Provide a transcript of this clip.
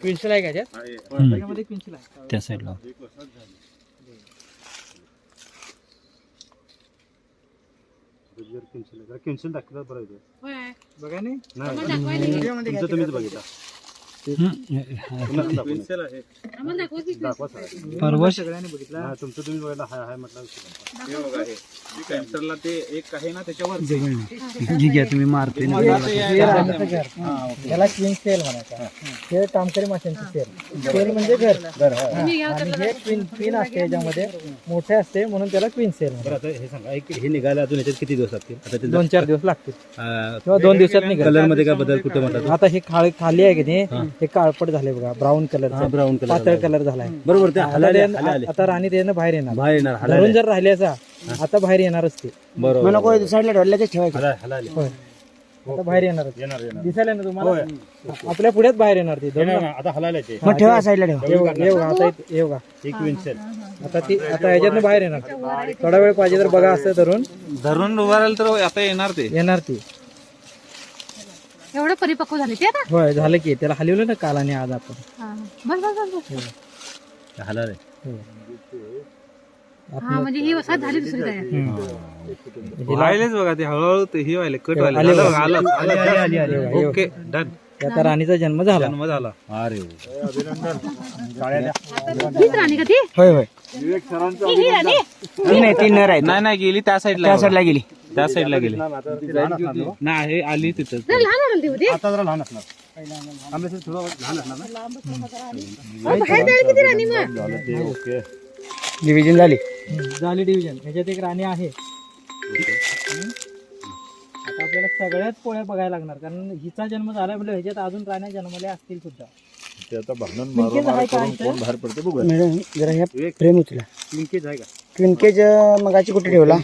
क्विन्सल आहे का त्याच्यामध्ये क्विन्सल आहे त्या साईडला क्विन्सल दाखवलं बरं बघा नाही तुम्हीच बघितला परवा सगळ्यांनी बघितला तुमचं तुम्ही बघितला हाय म्हटलं कॅन्सरला ते एक आहे ना त्याच्यावर घ्या तुम्ही मारते त्याला क्वीन सेल म्हणायचा हे कामकरी माशांची सेल सेल म्हणजे घर आणि हे क्वीन असते याच्यामध्ये मोठे असते म्हणून त्याला क्वीन सेल बरं आता हे सांगा हे निघायला अजून याच्यात किती दिवस लागतील आता ते 2-4 दिवस लागतील किंवा 2 दिवसात निघाल कलर मध्ये काय बदल कुठे म्हणतात आता हे खाली आहे की नाही हे काळपट झाले बघा ब्राऊन कलर ब्राऊन कलर पातळ कलर झालाय बरोबर ते आता राणी त्यानं बाहेर येणार बाहेर येणार धरून जर राहिल्याचा आता बाहेर येणारच ते बरोबर साईडला ढोलल्याच ठेवायचं हलाले होय आता बाहेर येणारच येणार दिसायला ना तुम्हाला आपल्या पुढ्यात बाहेर येणार ती आता हलाले ते ठेवा साईडला ठेवा आता येऊ का एक क्विन्सल आता ह्याच्यातनं बाहेर येणार थोडा वेळ पाहिजे तर बघा असं धरून उभा राहिलं तर आता येणार ते येणार ती एवढं परिपक्व झाले ते आता होय झालं की त्याला हलवलं ना काल आणि आज आपण बस बस बस हलाले हा म्हणजे ही वसाहत झाली दुसरी काय व्हायलेच बघा ते हळूहळू ते ही व्हायले कट व्हायले आली. ओके डन आता राणीचा जन्म झाला जन्म झाला अरे हीच राणी का ती होय होय ही राणी नाही ती नर आहे नाही गेली त्या साईडला गेली त्या साईडला गेली नाही आली तिथं जरा लहान वाटली होती आता जरा लहान असणार आंब्याचं थोडं लहान असणार ना बाहेर जायला किती राणी मग झालं ते ओके डिव्हिजन झाली डिव्हिजन ह्याच्यात एक राणी आहे आता आपल्याला सगळ्याच पोळ्या बघायला लागणार कारण हिचा जन्म झाला म्हणजे ह्याच्यात अजून राण्या जन्मल्या असतील सुद्धा ते आता भांडण लिंकेज आहे का मारून कोण बाहेर पडते बघू मॅडम जरा ह्या फ्रेम उचला लिंकेज आहे का क्विनकेज मगाची कुठे ठेवला